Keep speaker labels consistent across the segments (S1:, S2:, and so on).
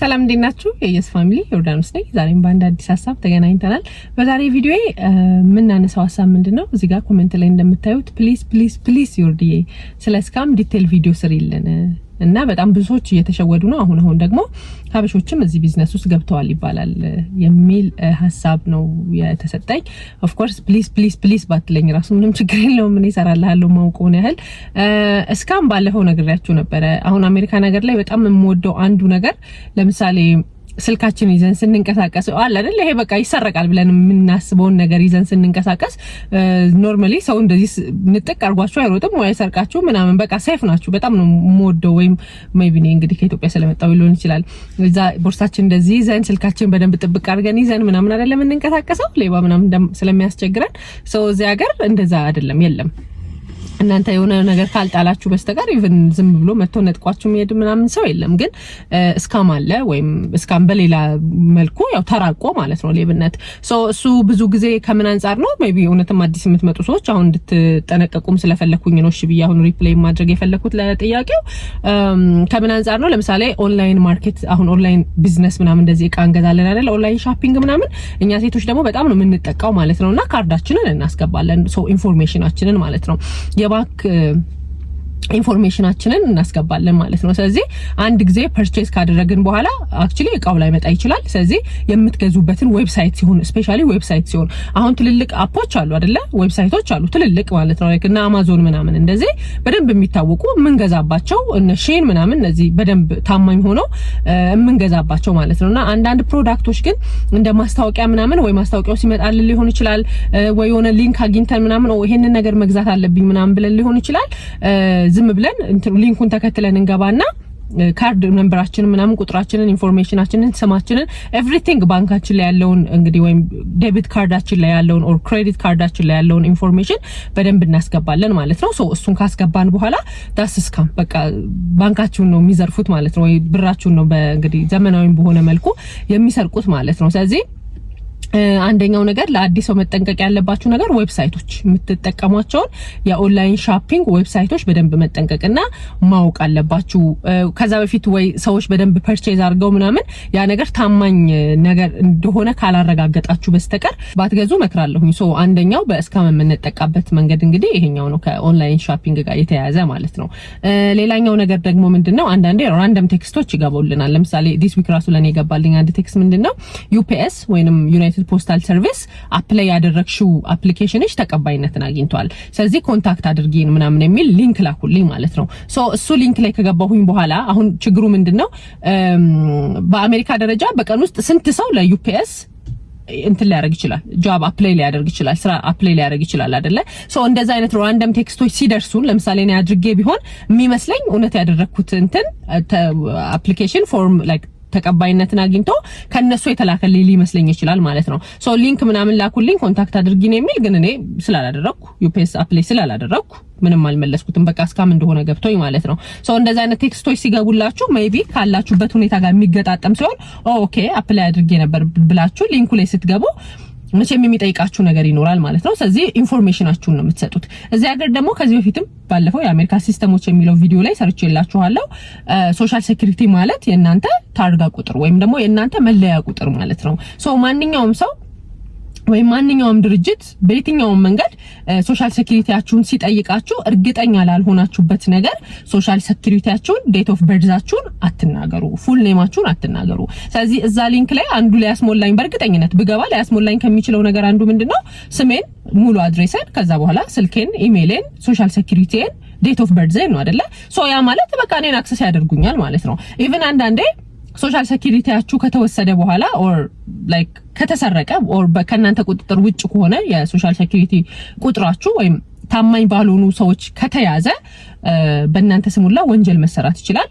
S1: ሰላም እንዴናችሁ የየስ ፋሚሊ ዮርዳኖስ ነኝ። ዛሬም በአንድ አዲስ ሐሳብ ተገናኝተናል። በዛሬ ቪዲዮዬ ምን እናነሳው ሐሳብ ምንድነው? እዚህ ጋር ኮሜንት ላይ እንደምታዩት ፕሊዝ ዮርዲዬ ስለ ስካም ዲቴል ቪዲዮ ስሪልን እና በጣም ብዙዎች እየተሸወዱ ነው። አሁን ደግሞ ሀበሾችም እዚህ ቢዝነስ ውስጥ ገብተዋል ይባላል የሚል ሐሳብ ነው የተሰጠኝ። ኦፍ ኮርስ ፕሊዝ ባትለኝ ራሱ ምንም ችግር የለውም። ምን ይሰራልሃለሁ ማውቀውን ያህል ስካም ባለፈው ነግሬያችሁ ነበረ። አሁን አሜሪካ ነገር ላይ በጣም የምወደው አንዱ ነገር ለምሳሌ ስልካችን ይዘን ስንንቀሳቀስ አለ አይደል ይሄ በቃ ይሰረቃል ብለን የምናስበውን ነገር ይዘን ስንንቀሳቀስ ኖርማሊ ሰው እንደዚህ ንጥቅ አርጓችሁ አይሮጥም ወይ አይሰርቃችሁ ምናምን በቃ ሴፍ ናችሁ። በጣም ነው ሞደው ወይም ሜቢ ነው እንግዲህ ከኢትዮጵያ ስለመጣው ሊሆን ይችላል። እዛ ቦርሳችን እንደዚህ ይዘን ስልካችን በደንብ ጥብቅ አድርገን ይዘን ምናምን አይደለም የምንንቀሳቀሰው ሌባ ምናምን ስለሚያስቸግረን ሰው እዚህ ሀገር እንደዛ አይደለም የለም። እናንተ የሆነ ነገር ካልጣላችሁ በስተቀር ኢቭን ዝም ብሎ መጥቶ ነጥቋችሁ የሚሄድ ምናምን ሰው የለም። ግን ስካም አለ ወይም ስካም በሌላ መልኩ ያው ተራቆ ማለት ነው ሌብነት። እሱ ብዙ ጊዜ ከምን አንፃር ነው ሜቢ እውነትም አዲስ የምትመጡ ሰዎች አሁን እንድትጠነቀቁም ስለፈለኩኝ ነው። እሺ ብዬ አሁን ሪፕሌይ ማድረግ የፈለኩት ለጥያቄው ከምን አንፃር ነው? ለምሳሌ ኦንላይን ማርኬት አሁን ኦንላይን ቢዝነስ ምናምን እንደዚህ እቃ እንገዛለን አይደል? ኦንላይን ሻፒንግ ምናምን እኛ ሴቶች ደግሞ በጣም ነው የምንጠቃው ማለት ነውና ካርዳችንን እናስገባለን ኢንፎርሜሽናችንን ማለት ነው ባክ ኢንፎርሜሽናችንን እናስገባለን ማለት ነው። ስለዚህ አንድ ጊዜ ፐርቼዝ ካደረግን በኋላ አክቹሊ እቃው ላይ መጣ ይችላል። ስለዚህ የምትገዙበትን ዌብሳይት ሲሆን ስፔሻሊ ዌብሳይት ሲሆን አሁን ትልልቅ አፖች አሉ አይደለ? ዌብሳይቶች አሉ ትልልቅ ማለት ነው እና አማዞን ምናምን እንደዚህ በደንብ የሚታወቁ የምንገዛባቸው እነ ሼን ምናምን እነዚህ በደንብ ታማኝ ሆነው የምንገዛባቸው ማለት ነውና አንዳንድ ፕሮዳክቶች ግን እንደ ማስታወቂያ ምናምን ወይ ማስታወቂያው ሲመጣልን ሊሆን ይችላል ወይ የሆነ ሊንክ አግኝተን ምናምን ይሄንን ነገር መግዛት አለብኝ ምናምን ብለን ሊሆን ይችላል ዝም ብለን ሊንኩን ተከትለን እንገባና ካርድ ነምበራችንን ምናምን ቁጥራችንን ኢንፎርሜሽናችንን ስማችንን ኤቭሪቲንግ ባንካችን ላይ ያለውን እንግዲህ ወይም ዴቢት ካርዳችን ላይ ያለውን ኦር ክሬዲት ካርዳችን ላይ ያለውን ኢንፎርሜሽን በደንብ እናስገባለን ማለት ነው። እሱን ካስገባን በኋላ ዳስ ስካም በቃ ባንካችሁን ነው የሚዘርፉት ማለት ነው ወይ ብራችሁን ነው በእንግዲህ ዘመናዊ በሆነ መልኩ የሚሰርቁት ማለት ነው። ስለዚህ አንደኛው ነገር ለአዲስ ሰው መጠንቀቅ ያለባችሁ ነገር ዌብሳይቶች የምትጠቀሟቸውን የኦንላይን ሻፒንግ ዌብሳይቶች በደንብ መጠንቀቅና ማወቅ አለባችሁ። ከዛ በፊት ወይ ሰዎች በደንብ ፐርቼዝ አድርገው ምናምን ያ ነገር ታማኝ ነገር እንደሆነ ካላረጋገጣችሁ በስተቀር ባትገዙ መክራለሁኝ። አንደኛው በስካም የምንጠቃበት መንገድ እንግዲህ ይሄኛው ነው ከኦንላይን ሻፒንግ ጋር የተያያዘ ማለት ነው። ሌላኛው ነገር ደግሞ ምንድነው አንዳንዴ ራንደም ቴክስቶች ይገባውልናል። ለምሳሌ ዲስ ዊክ ራሱ ለኔ ይገባልኝ አንድ ቴክስት ምንድነው ዩፒኤስ ወይንም ዩናይትድ ፖስታል ሰርቪስ አፕላይ ያደረግሽው አፕሊኬሽንሽ ተቀባይነትን አግኝቷል፣ ስለዚህ ኮንታክት አድርጊን ምናምን የሚል ሊንክ ላኩልኝ ማለት ነው። እሱ ሊንክ ላይ ከገባሁኝ በኋላ አሁን ችግሩ ምንድነው በአሜሪካ ደረጃ በቀን ውስጥ ስንት ሰው ለዩፒኤስ እንትን ሊያደርግ ይችላል ጆብ አፕላይ ሊያደርግ ይችላል ስራ አፕላይ ሊያደርግ ይችላል አይደለ? እንደዛ አይነት ራንደም ቴክስቶች ሲደርሱን ለምሳሌ እኔ አድርጌ ቢሆን የሚመስለኝ እውነት ያደረኩት እንትን አፕሊኬሽን ፎርም ላይክ ተቀባይነትን አግኝቶ ከነሱ የተላከልኝ ሊመስለኝ ይችላል ማለት ነው። ሊንክ ምናምን ላኩልኝ ኮንታክት አድርጊኝ የሚል ግን እኔ ስላላደረኩ ዩፒኤስ አፕላይ ስላላደረኩ ምንም አልመለስኩትም በቃ ስካም እንደሆነ ገብቶኝ ማለት ነው። እንደዛ አይነት ቴክስቶች ሲገቡላችሁ ሜቢ ካላችሁበት ሁኔታ ጋር የሚገጣጠም ሲሆን ኦኬ አፕላይ አድርጌ ነበር ብላችሁ ሊንኩ ላይ ስትገቡ መቼም የሚጠይቃችሁ ነገር ይኖራል ማለት ነው። ስለዚህ ኢንፎርሜሽናችሁን ነው የምትሰጡት። እዚህ ሀገር ደግሞ ከዚህ በፊትም ባለፈው የአሜሪካ ሲስተሞች የሚለው ቪዲዮ ላይ ሰርቼላችኋለሁ። ሶሻል ሴኩሪቲ ማለት የእናንተ ታርጋ ቁጥር ወይም ደግሞ የእናንተ መለያ ቁጥር ማለት ነው። ማንኛውም ሰው ወይ ማንኛውም ድርጅት በየትኛውም መንገድ ሶሻል ሴኩሪቲያችሁን ሲጠይቃችሁ እርግጠኛ ላልሆናችሁበት ነገር ሶሻል ሴኩሪቲያችሁን ዴት ኦፍ በርዛችሁን አትናገሩ፣ ፉል ኔማችሁን አትናገሩ። ስለዚህ እዛ ሊንክ ላይ አንዱ ላይ ያስሞላኝ በእርግጠኝነት ብገባ ላይ ያስሞላኝ ከሚችለው ነገር አንዱ ምንድነው ስሜን፣ ሙሉ አድሬሴን፣ ከዛ በኋላ ስልኬን፣ ኢሜይሌን፣ ሶሻል ሴኩሪቲን፣ ዴት ኦፍ በርዜን ነው አይደለ? ያ ማለት በቃ እኔን አክሰስ ያደርጉኛል ማለት ነው። ኢቭን አንዳንዴ ሶሻል ሴኩሪቲያችሁ ከተወሰደ በኋላ ኦር ላይክ ከተሰረቀ ኦር ከናንተ ቁጥጥር ውጭ ከሆነ የሶሻል ሴኩሪቲ ቁጥራችሁ ወይም ታማኝ ባልሆኑ ሰዎች ከተያዘ በእናንተ ስሙላ ወንጀል መሰራት ይችላል።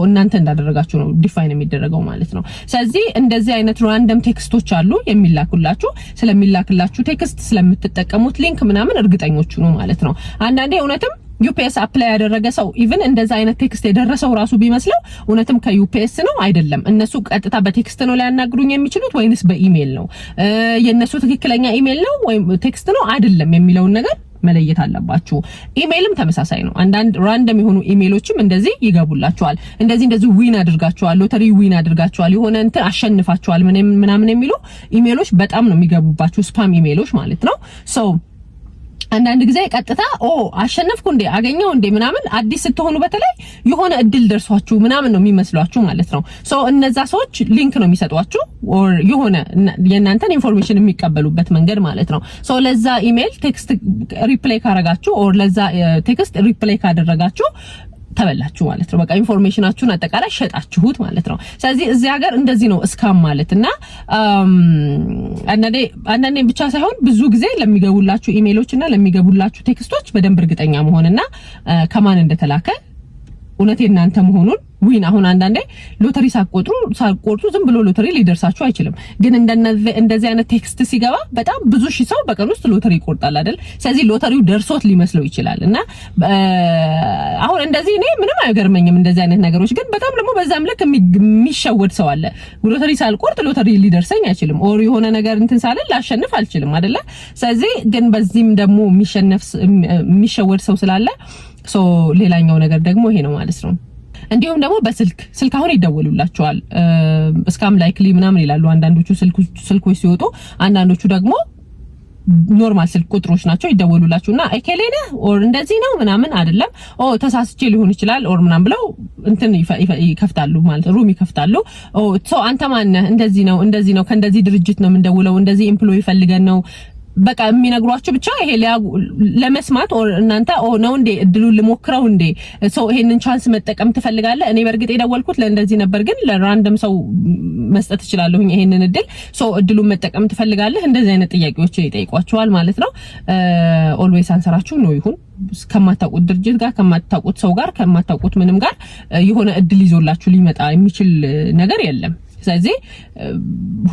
S1: እናንተ እንዳደረጋችሁ ነው ዲፋይን የሚደረገው ማለት ነው። ስለዚህ እንደዚህ አይነት ራንደም ቴክስቶች አሉ የሚላኩላችሁ። ስለሚላክላችሁ ቴክስት ስለምትጠቀሙት ሊንክ ምናምን እርግጠኞቹ ነው ማለት ነው። አንዳንዴ እውነትም ዩፒኤስ አፕላይ ያደረገ ሰው ኢቭን እንደዛ አይነት ቴክስት የደረሰው ራሱ ቢመስለው እውነትም ከዩፒኤስ ነው አይደለም። እነሱ ቀጥታ በቴክስት ነው ሊያናግሩኝ የሚችሉት ወይንስ በኢሜል ነው? የነሱ ትክክለኛ ኢሜል ነው ወይም ቴክስት ነው አይደለም የሚለውን ነገር መለየት አለባችሁ። ኢሜይልም ተመሳሳይ ነው። አንዳንድ ራንደም የሆኑ ኢሜይሎችም እንደዚህ ይገቡላችኋል። እንደዚህ ዊን አድርጋችኋል፣ ሎተሪ ዊን አድርጋችኋል፣ የሆነ እንትን አሸንፋችኋል ምናምን የሚሉ ኢሜይሎች በጣም ነው የሚገቡባችሁ፣ ስፓም ኢሜይሎች ማለት ነው። ሶ አንዳንድ ጊዜ ቀጥታ አሸነፍኩ እንዴ አገኘው እንዴ ምናምን አዲስ ስትሆኑ በተለይ የሆነ እድል ደርሷችሁ ምናምን ነው የሚመስሏችሁ ማለት ነው። ሶ እነዛ ሰዎች ሊንክ ነው የሚሰጧችሁ ኦር የሆነ የእናንተን ኢንፎርሜሽን የሚቀበሉበት መንገድ ማለት ነው። ሶ ለዛ ኢሜል ቴክስት ሪፕላይ ካረጋችሁ ኦር ለዛ ቴክስት ሪፕላይ ካደረጋችሁ ተበላችሁ ማለት ነው። በቃ ኢንፎርሜሽናችሁን አጠቃላይ ሸጣችሁት ማለት ነው። ስለዚህ እዚህ ሀገር እንደዚህ ነው እስካም ማለትና አንዳንዴ ብቻ ሳይሆን ብዙ ጊዜ ለሚገቡላችሁ ኢሜይሎችና ለሚገቡላችሁ ቴክስቶች በደንብ እርግጠኛ መሆንና ከማን እንደተላከ እውነት እናንተ መሆኑን ዊን አሁን አንዳንዴ ሎተሪ ሳቆርጡ ዝም ብሎ ሎተሪ ሊደርሳችሁ አይችልም። ግን እንደዚህ አይነት ቴክስት ሲገባ በጣም ብዙ ሺህ ሰው በቀን ውስጥ ሎተሪ ይቆርጣል አይደል? ስለዚህ ሎተሪው ደርሶት ሊመስለው ይችላል እና አሁን እንደዚህ እኔ ምንም አይገርመኝም እንደዚህ አይነት ነገሮች። ግን በጣም ደግሞ በዛም ልክ የሚሸወድ ሰው አለ። ሎተሪ ሳልቆርጥ ሎተሪ ሊደርሰኝ አይችልም ኦር የሆነ ነገር እንትን ሳለ ላሸንፍ አልችልም አይደለ? ስለዚህ ግን በዚህም ደግሞ የሚሸወድ ሰው ስላለ ሶ ሌላኛው ነገር ደግሞ ይሄ ነው ማለት ነው። እንዲሁም ደግሞ በስልክ አሁን ይደወሉላችኋል እስካም ላይክሊ ምናምን ይላሉ አንዳንዶቹ ስልኮች ሲወጡ፣ አንዳንዶቹ ደግሞ ኖርማል ስልክ ቁጥሮች ናቸው ይደወሉላችሁና አይከሌነ ኦር እንደዚህ ነው ምናምን አይደለም ተሳስቼ ሊሆን ይችላል ኦር ምናምን ብለው እንትን ይከፍታሉ ማለት ሩም ይከፍታሉ። ሶ አንተ ማን ነህ? እንደዚህ ነው ከእንደዚህ ድርጅት ነው የምንደውለው፣ እንደዚህ ኤምፕሎይ ፈልገን ነው በቃ የሚነግሯችሁ ብቻ ይሄ ለመስማት ኦር እናንተ ነው እንዴ እድሉን ልሞክረው እንዴ ሶ ይሄንን ቻንስ መጠቀም ትፈልጋለህ? እኔ በርግጥ የደወልኩት ለእንደዚህ ነበር፣ ግን ለራንደም ሰው መስጠት እችላለሁኝ ይሄንን እድል ሶ እድሉን መጠቀም ትፈልጋለህ? እንደዚህ አይነት ጥያቄዎች ይጠይቋቸዋል ማለት ነው። ኦልዌይስ አንሰራችሁ ነው ይሁን ከማታውቁት ድርጅት ጋር ከማታውቁት ሰው ጋር ከማታውቁት ምንም ጋር የሆነ እድል ይዞላችሁ ሊመጣ የሚችል ነገር የለም። ስለዚህ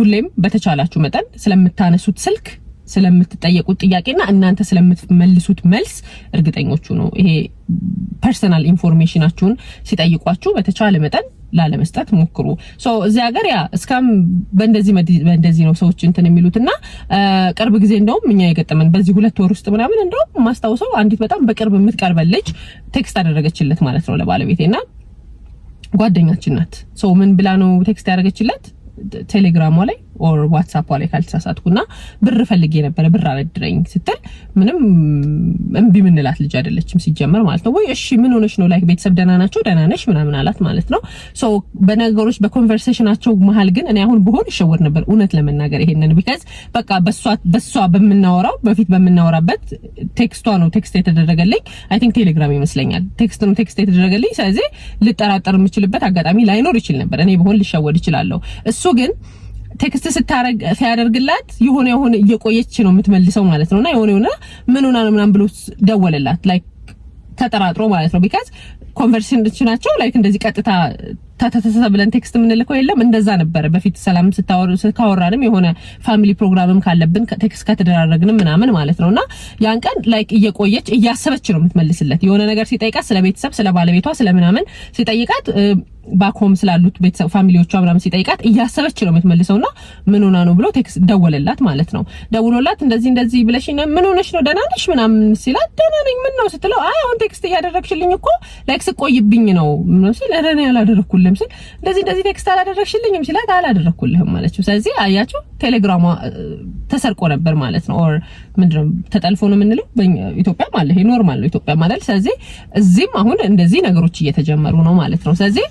S1: ሁሌም በተቻላችሁ መጠን ስለምታነሱት ስልክ ስለምትጠየቁት ጥያቄና እናንተ ስለምትመልሱት መልስ እርግጠኞቹ ነው። ይሄ ፐርሰናል ኢንፎርሜሽናችሁን ሲጠይቋችሁ በተቻለ መጠን ላለመስጠት ሞክሩ። ሶ እዚህ ሀገር እስካም በእንደዚህ ነው ሰዎች እንትን የሚሉትና ቅርብ ጊዜ እንደውም እኛ የገጠመን በዚህ 2 ወር ውስጥ ምናምን እንደውም ማስታውሰው አንዲት በጣም በቅርብ የምትቀርበን ልጅ ቴክስት አደረገችለት ማለት ነው ለባለቤቴና ጓደኛችን ናት። ሶ ምን ብላ ነው ቴክስት ያደረገችለት? ቴሌግራም ላይ ኦር ዋትስአፕ ላይ ካልተሳሳትኩና ብር ፈልጌ ነበር ብር አበድረኝ ስትል ምንም እምቢ ምንላት ልጅ አይደለችም ሲጀመር ማለት ነው። ወይ እሺ ምን ሆነሽ ነው ላይክ ቤተሰብ ደህና ናቸው ደህና ነሽ ምናምን አላት ማለት ነው። ሶ በነገሮች በኮንቨርሴሽናቸው መሀል ግን እኔ አሁን ብሆን ይሸወድ ነበር እውነት ለመናገር ይሄንን ቢካዝ በቃ በሷ በምናወራው በፊት በምናወራበት ቴክስቷ ነው ቴክስት የተደረገልኝ አይ ቲንክ ቴሌግራም ይመስለኛል ቴክስት የተደረገልኝ። ስለዚህ ልጠራጠር የምችልበት አጋጣሚ ላይኖር ይችል ነበር። እኔ ብሆን ልሸወድ ይችላልው። እሱ ግን ቴክስት ሲያደርግላት የሆነ እየቆየች ነው የምትመልሰው ማለት ነውና የሆነ ምን ሆና ነው ምናምን ብሎ ደወለላት ላይክ ተጠራጥሮ ማለት ነው። ቢካዝ ኮንቨርሴሽናቸው ላይክ እንደዚህ ቀጥታ ብለን ቴክስት የምንልከው የለም እንደዛ ነበር በፊት ሰላም ስታወራንም የሆነ ፋሚሊ ፕሮግራምም ካለብን ቴክስት ከተደራረግንም ምናምን ማለት ነውና ያን ቀን ላይክ እየቆየች እያሰበች ነው የምትመልስለት የሆነ ነገር ሲጠይቃት ስለ ቤተሰብ ስለ ባለቤቷ ስለምናምን ሲጠይቃት ባክሆም ስላሉት ቤተሰብ ፋሚሊዎቿ ምናምን ሲጠይቃት እያሰበች ነው የምትመልሰውና ምን ሆና ነው ብሎ ቴክስት ደወለላት ማለት ነው። ደውሎላት እንደዚህ ብለሽኝ ምን ሆነሽ ነው ደህና ነሽ ምናምን ሲላት ደህና ነኝ ምን ነው ስትለው አይ አሁን ቴክስት እያደረግሽልኝ እኮ ላይክ ስቆይብኝ ነው ምንም ሲል እኔ ያላደረኩልህም ሲል እንደዚህ ቴክስት አላደረግሽልኝም ሲላት አላደረኩልህም ማለችው። ስለዚህ አያችሁ ቴሌግራሟ ተሰርቆ ነበር ማለት ነው። ኦር ምንድነው ተጠልፎ ነው የምንለው በኢትዮጵያ ማለት ይሄ ኖርማል ነው ኢትዮጵያ ማለት። ስለዚህ እዚህም አሁን እንደዚህ ነገሮች እየተጀመሩ ነው ማለት ነው። ስለዚህ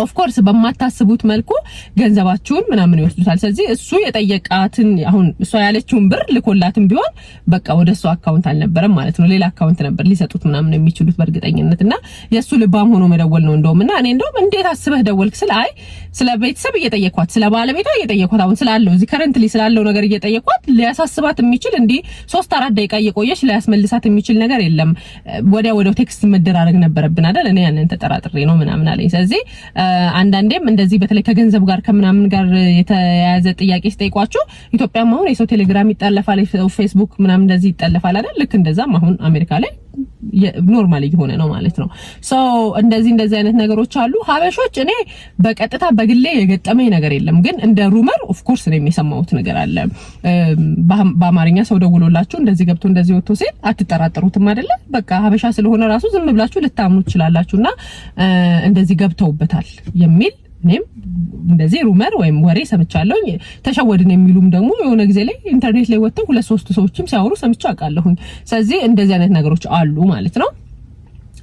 S1: ኦፍ ኮርስ በማታስቡት መልኩ ገንዘባችሁን ምናምን ይወስዱታል። ስለዚህ እሱ የጠየቃትን አሁን እሷ ያለችውን ብር ልኮላትም ቢሆን በቃ ወደሱ አካውንት አልነበረም ማለት ነው ሌላ አካውንት ነበር ሊሰጡት ምናምን የሚችሉት በእርግጠኝነትና የሱ ልባም ሆኖ መደወል ነው እንደውምና እኔ እንደውም እንዴት አስበህ ደወልክ ስለ አይ ስለ ቤተሰብ እየጠየኳት ስለ ባለቤቷ እየጠየኳት አሁን ስላለው እዚህ ከረንትሊ ስላለው ነገር እየጠየኳት ሊያሳስባት የሚችል እንዴ 3-4 ደቂቃ እየቆየች ሊያስመልሳት የሚችል ነገር የለም ወዲያው ቴክስት መደራረግ ነበረብን አይደል እኔ ያንን ተጠራጥሬ ነው ምናምን አለኝ። ስለዚህ አንዳንዴም እንደዚህ በተለይ ከገንዘብ ጋር ከምናምን ጋር የተያያዘ ጥያቄ ሲጠይቋችሁ ኢትዮጵያም አሁን የሰው ቴሌግራም ይጣለፋል ፌስቡክ ምናምን እንደዚህ ይጣለፋል አይደል ልክ እንደዛም አሁን አሜሪካ ላይ ኖርማል እየሆነ ነው ማለት ነው። ሶ እንደዚህ አይነት ነገሮች አሉ። ሀበሾች እኔ በቀጥታ በግሌ የገጠመኝ ነገር የለም፣ ግን እንደ ሩመር ኦፍ ኮርስ ነው የሰማሁት ነገር አለ። በአማርኛ ሰው ደውሎላችሁ እንደዚህ ገብቶ እንደዚህ ወጥቶ ሲል አትጠራጠሩትም አይደለ? በቃ ሀበሻ ስለሆነ ራሱ ዝም ብላችሁ ልታምኑ ትችላላችሁና እንደዚህ ገብተውበታል የሚል እኔም እንደዚህ ሩመር ወይም ወሬ ሰምቻለሁኝ። ተሸወድን የሚሉም ደግሞ የሆነ ጊዜ ላይ ኢንተርኔት ላይ ወጥተው 2-3 ሰዎችም ሲያወሩ ሰምቻ አውቃለሁኝ። ስለዚህ እንደዚህ አይነት ነገሮች አሉ ማለት ነው።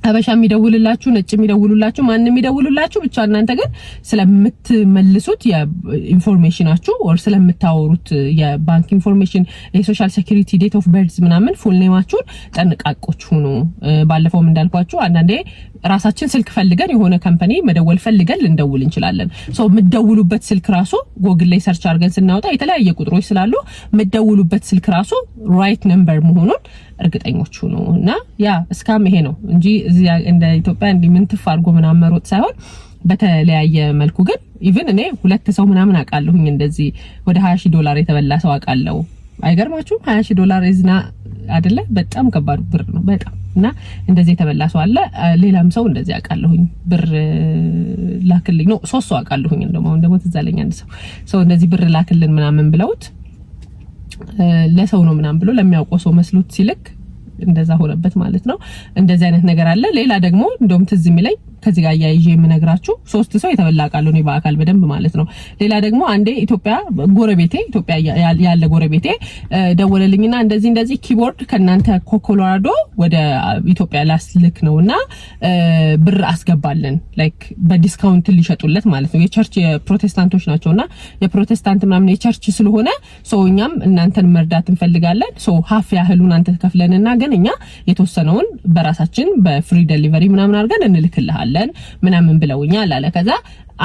S1: ሀበሻ የሚደውልላችሁ ነጭ የሚደውሉላችሁ ማንንም የሚደውሉላችሁ ብቻ እናንተ ግን ስለምትመልሱት የኢንፎርሜሽናችሁ ወር ስለምታወሩት የባንክ ኢንፎርሜሽን የሶሻል ሴኩሪቲ ዴት ኦፍ በርዝ ምናምን ፉል ኔማችሁን ጠንቃቆች ሁኑ። ባለፈውም እንዳልኳችሁ አንዳንዴ ራሳችን ስልክ ፈልገን የሆነ ካምፓኒ መደወል ፈልገን ልንደውል እንችላለን። ሶ የምትደውሉበት ስልክ ራሱ ጎግል ላይ ሰርች አድርገን ስናወጣ የተለያየ ቁጥሮች ስላሉ የምትደውሉበት ስልክ ራሱ ራይት ነምበር መሆኑን እርግጠኞች ሁኑ። እና ያ እስካም ይሄ ነው እንጂ እዚያ እንደ ኢትዮጵያ እንዲ ምን ትፋርጎ ምናምን መሮጥ ሳይሆን በተለያየ መልኩ ግን ኢቭን እኔ 2 ሰው ምናምን አውቃለሁኝ እንደዚህ ወደ $20,000 የተበላ ሰው አውቃለሁ። አይገርማችሁም? $20,000 እዝና አይደለ? በጣም ከባድ ብር ነው በጣም። እና እንደዚህ የተበላ ሰው አለ። ሌላም ሰው እንደዚህ አውቃለሁኝ ብር ላክልኝ ነው 3 ሰው አውቃለሁኝ። እንደውም ትዛለኛ አንድ ሰው እንደዚህ ብር ላክልን ምናምን ብለውት ለሰው ነው ምናምን ብሎ ለሚያውቀው ሰው መስሎት ሲልክ እንደዛ ሆነበት ማለት ነው። እንደዚህ አይነት ነገር አለ። ሌላ ደግሞ እንደውም ትዝ የሚለኝ ከዚህ ጋር ያይዤ የምነግራችሁ 3 ሰው የተበላቃለው ነው በአካል በደንብ ማለት ነው። ሌላ ደግሞ አንዴ ኢትዮጵያ ያለ ጎረቤቴ ደወለልኝና እንደዚህ ኪቦርድ ከናንተ ኮሎራዶ ወደ ኢትዮጵያ ላስልክ ነውና ብር አስገባለን ላይክ በዲስካውንት ሊሸጡለት ማለት ነው። የቸርች የፕሮቴስታንቶች ናቸውና የፕሮቴስታንት ምናምን የቸርች ስለሆነ ሶኛም እናንተን መርዳት እንፈልጋለን። ሶ ሀፍ ያህሉን አንተ ከፍለንና ግን እኛ የተወሰነውን በራሳችን በፍሪ ዴሊቨሪ ምናምን አድርገን እንልክልሃለን ምናምን ብለውኛል አለ። ከዛ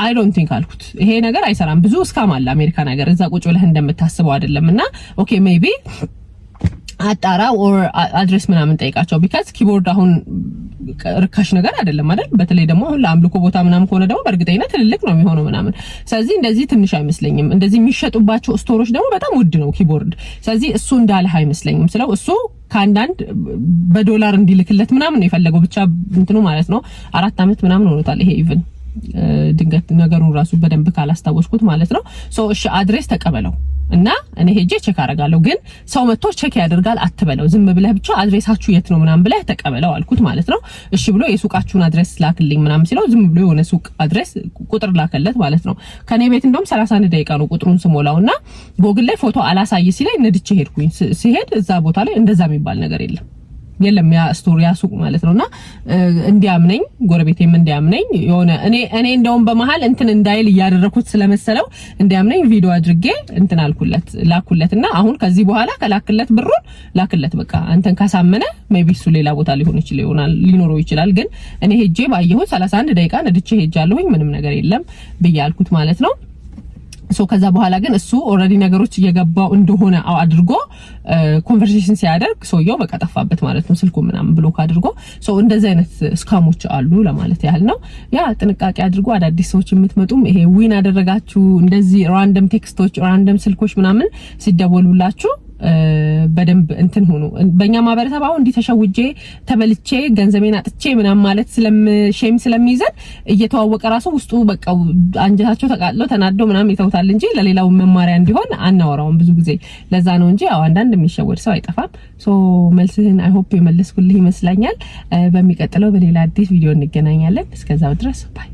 S1: አይ ዶንት ቲንክ አልኩት ይሄ ነገር አይሰራም፣ ብዙ እስካም አለ አሜሪካ ነገር እዛ ቁጭ ብለህ እንደምታስበው አይደለምና ኦኬ ሜቢ አጣራ ኦር አድሬስ ምናምን ጠይቃቸው። ቢካዝ ኪቦርድ አሁን ርካሽ ነገር አይደለም አይደል? በተለይ ደግሞ አሁን ለአምልኮ ቦታ ምናምን ከሆነ ደግሞ በእርግጠኝነት ትልልቅ ነው የሚሆነው ምናምን። ስለዚህ እንደዚህ ትንሽ አይመስለኝም። እንደዚህ የሚሸጡባቸው ስቶሮች ደግሞ በጣም ውድ ነው ኪቦርድ። ስለዚህ እሱ እንዳልህ አይመስለኝም ስለው እሱ ከአንዳንድ በዶላር እንዲልክለት ምናምን ነው የፈለገው ብቻ እንትኑ ማለት ነው። 4 አመት ምናምን ሆኖታል ይሄ ኢቭን ድንገት ነገሩን ራሱ በደንብ ካላስታወስኩት ማለት ነው። ሶ እሺ አድሬስ ተቀበለው እና እኔ ሄጄ ቼክ አደርጋለሁ። ግን ሰው መጥቶ ቼክ ያደርጋል አትበለው፣ ዝም ብለህ ብቻ አድሬሳችሁ የት ነው ምናምን ብለህ ተቀበለው አልኩት ማለት ነው። እሺ ብሎ የሱቃችሁን አድሬስ ላክልኝ ምናምን ሲለው ዝም ብሎ የሆነ ሱቅ አድሬስ ቁጥር ላከለት ማለት ነው። ከኔ ቤት እንደውም 31 ደቂቃ ነው ቁጥሩን ስሞላውና ጎግል ላይ ፎቶ አላሳይ ሲለኝ ነድቼ ሄድኩኝ። ሲሄድ እዛ ቦታ ላይ እንደዛ የሚባል ነገር የለም ያ ስቶሪ ሱቅ ማለት ነውና እንዲያምነኝ ጎረቤቴም እንዲያምነኝ የሆነ እኔ እንደውም በመሃል እንትን እንዳይል ያደረኩት ስለመሰለው እንዲያምነኝ ቪዲዮ አድርጌ እንትን ላኩለትና አሁን ከዚህ በኋላ ከላክለት ብሩን ላክለት በቃ አንተን ካሳመነ ሜቢ እሱ ሌላ ቦታ ሊኖረው ይችላል። ግን እኔ ሄጄ ባየሁት 31 ደቂቃ ነድቼ ሄጃለሁኝ ምንም ነገር የለም ብያልኩት ማለት ነው። ሶ ከዛ በኋላ ግን እሱ ኦሬዲ ነገሮች እየገባው እንደሆነ አድርጎ ኮንቨርሴሽን ሲያደርግ ሰውየው በቃ ጠፋበት ማለት ነው። ስልኩ ምናምን ብሎክ አድርጎ ሶ እንደዚህ አይነት ስካሞች አሉ ለማለት ያህል ነው። ያ ጥንቃቄ አድርጎ አዳዲስ ሰዎች የምትመጡም ይሄ ዊን አደረጋችሁ እንደዚህ ራንደም ቴክስቶች ራንደም ስልኮች ምናምን ሲደወሉላችሁ በደንብ እንትን ሆኖ በእኛ ማህበረሰብ አሁን እንዲተሸውጄ ተበልቼ ገንዘቤን አጥቼ ምናምን ማለት ሼም ስለሚይዘን እየተዋወቀ ራሱ ውስጡ በቃ አንጀታቸው ተቃጥሎ ተናደው ምናምን ይተውታል እንጂ ለሌላው መማሪያ እንዲሆን አናወራውም ብዙ ጊዜ። ለዛ ነው እንጂ ያው አንዳንድ የሚሸወድ ሰው አይጠፋም። ሶ መልስህን አይ ሆፕ የመለስኩልህ ይመስለኛል። በሚቀጥለው በሌላ አዲስ ቪዲዮ እንገናኛለን። እስከዛው ድረስ ባይ